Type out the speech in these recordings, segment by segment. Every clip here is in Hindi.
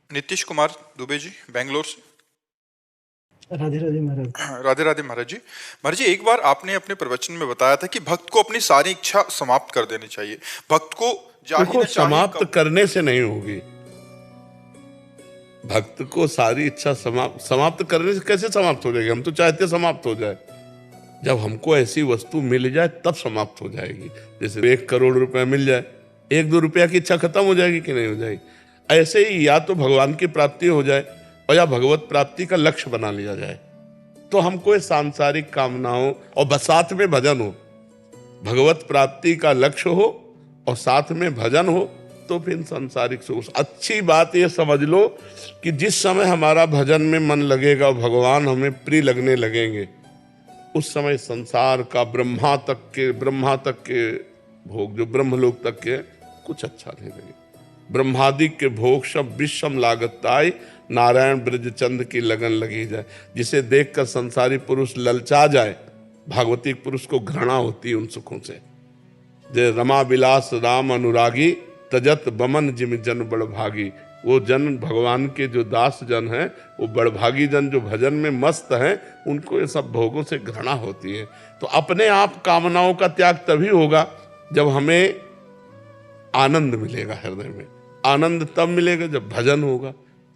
नीतीश कुमार दुबे जी, बेंगलोर से। राधे राधे महाराज। राधे राधे महाराज जी। महाराज जी, एक बार आपने अपने प्रवचन में बताया था कि भक्त को अपनी सारी इच्छा समाप्त कर देनी चाहिए। भक्त को चाहे देखो, न चाहे समाप्त कब। करने से नहीं होगी। भक्त को सारी इच्छा समाप्त करने से कैसे समाप्त हो जाएगी? हम तो चाहते समाप्त हो जाए। जब हमको ऐसी वस्तु मिल जाए तब समाप्त हो जाएगी। जैसे 1 करोड़ रुपए मिल जाए, 1-2 रुपया की इच्छा खत्म हो जाएगी कि नहीं हो जाएगी? ऐसे ही या तो भगवान की प्राप्ति हो जाए और या भगवत प्राप्ति का लक्ष्य बना लिया जाए, तो हमको ये सांसारिक कामनाओं और बस साथ में भजन हो, भगवत प्राप्ति का लक्ष्य हो और साथ में भजन हो, तो फिर सांसारिक सुख। अच्छी बात ये समझ लो कि जिस समय हमारा भजन में मन लगेगा, भगवान हमें प्रिय लगने लगेंगे, उस समय संसार का ब्रह्मा तक के भोग, जो ब्रह्मलोक तक के, कुछ अच्छा नहीं लगे। ब्रह्मादि के भोग सब विषम लागताई, नारायण ब्रजचंद की लगन लगी जाए। जिसे देखकर संसारी पुरुष ललचा जाए, भागवतिक पुरुष को घृणा होती है उन सुखों से। जे रमा विलास राम अनुरागी, तजत बमन जिम जन बड़भागी। वो जन भगवान के जो दास जन हैं, वो बड़भागी जन जो भजन में मस्त हैं, उनको ये सब भोगों से घृणा होती है। तो अपने आप कामनाओं का त्याग तभी होगा जब हमें आनंद मिलेगा। हृदय में आनंद तब मिलेगा जब भजन होगा।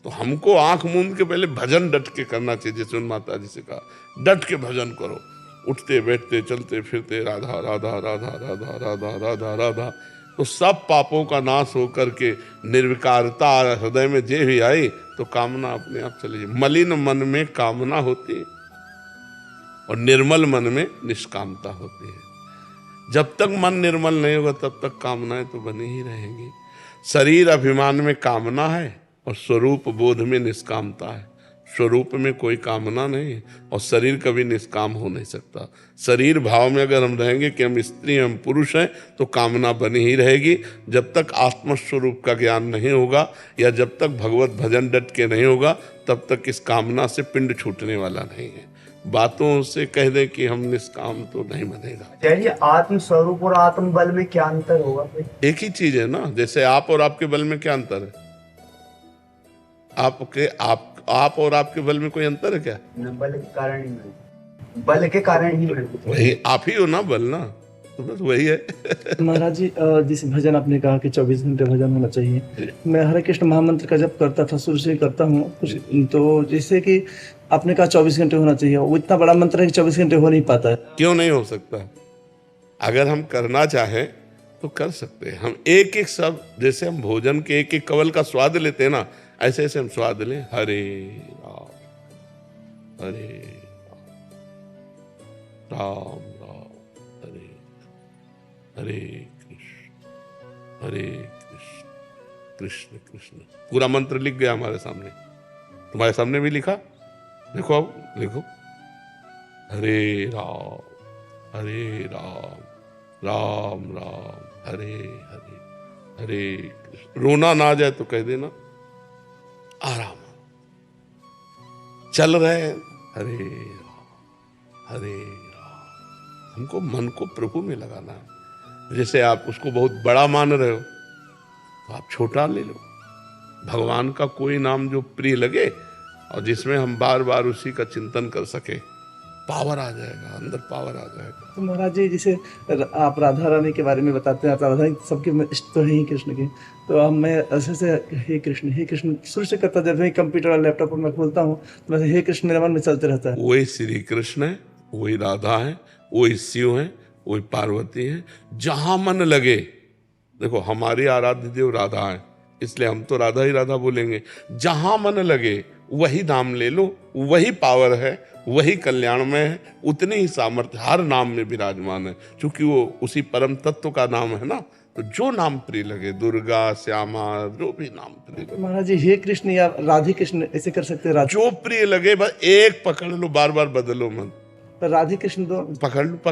तो हमको आंख मूंद के पहले भजन डट के करना चाहिए। जैसे उन माता जी से कहा, डट के भजन करो, उठते बैठते चलते फिरते राधा राधा राधा राधा राधा राधा राधा। तो सब पापों का नाश होकर के निर्विकारता हृदय में जे भी आई, तो कामना अपने आप चली जाए। मलिन मन में कामना होती है और निर्मल मन में निष्कामता होती है। जब तक मन निर्मल नहीं होगा तब तक कामनाएं तो बनी ही रहेंगी। शरीर अभिमान में कामना है और स्वरूप बोध में निष्कामता है। स्वरूप में कोई कामना नहीं है और शरीर कभी निष्काम हो नहीं सकता। शरीर भाव में अगर हम रहेंगे कि हम स्त्री हम पुरुष हैं, तो कामना बनी ही रहेगी। जब तक आत्मस्वरूप का ज्ञान नहीं होगा या जब तक भगवत भजन डट के नहीं होगा, तब तक इस कामना से पिंड छूटने वाला नहीं है। बातों से कह दे कि हम निष्काम, तो नहीं बनेगा। चलिए, आत्म स्वरूप और आत्म बल में क्या अंतर होगा? एक ही चीज है ना। जैसे आप और आपके बल में क्या अंतर है? आप और आपके बल में कोई अंतर है क्या? बल के कारण ही, बल के कारण ही वही आप ही हो ना, बल ना, तो बस वही है। महाराज जी, जिस भजन आपने कहा कि 24 घंटे भजन होना चाहिए, मैं हरे कृष्ण महामंत्र का जप करता था, शुरू से करता हूँ कुछ। तो जैसे कि आपने कहा 24 घंटे होना चाहिए, वो इतना बड़ा मंत्र है कि 24 घंटे हो नहीं पाता है। क्यों नहीं हो सकता? अगर हम करना चाहें तो कर सकते हैं। हम एक एक शब्द, जैसे हम भोजन के एक एक कवल का स्वाद लेते हैं ना, ऐसे ऐसे हम स्वाद लें। हरे राम हरे राम राम हरे हरे कृष्ण हरे कृष्ण कृष्ण कृष्ण। पूरा मंत्र लिख गया हमारे सामने, तुम्हारे सामने भी लिखा। देखो, अब लिखो, हरे राम राम राम हरे हरे हरे कृष्ण। रोना ना आ जाए तो कह देना, आराम चल रहे हैं, हरे राम। हमको मन को प्रभु में लगाना है। जैसे आप उसको बहुत बड़ा मान रहे हो, तो आप छोटा ले लो। भगवान का कोई नाम जो प्रिय लगे और जिसमें हम बार बार उसी का चिंतन कर सके, पावर आ जाएगा, अंदर पावर आ जाएगा। तो महाराज जी, जैसे आप राधा रानी के बारे में बताते हैं, राधा रानी सबके इष्ट तो है ही कृष्ण के। तो अब मैं ऐसे से हे कृष्ण शुरू से करता, जब मैं कंप्यूटर और लैपटॉप पर मैं खोलता हूँ तो मैं हे कृष्ण मेरे मन में चलते रहता है। वही श्री कृष्ण है, वही राधा है, वही शिव है, वही पार्वती है। जहां मन लगे, देखो हमारी आराध्य देव राधा है, इसलिए हम तो राधा ही राधा बोलेंगे। जहां मन लगे वही नाम ले लो, वही पावर है, वही कल्याण में है, उतनी ही सामर्थ्य हर नाम में विराजमान है, क्योंकि वो उसी परम तत्व का नाम है ना। तो जो नाम प्रिय लगे, दुर्गा श्यामा, जो भी नाम प्रिय लगे। महाराज जी, हे कृष्ण या राधे कृष्ण ऐसे कर सकते हैं? जो प्रिय लगे, बस एक पकड़ लो, बार बार बदलो मत। राधे कृष्ण तो पकड़ लो।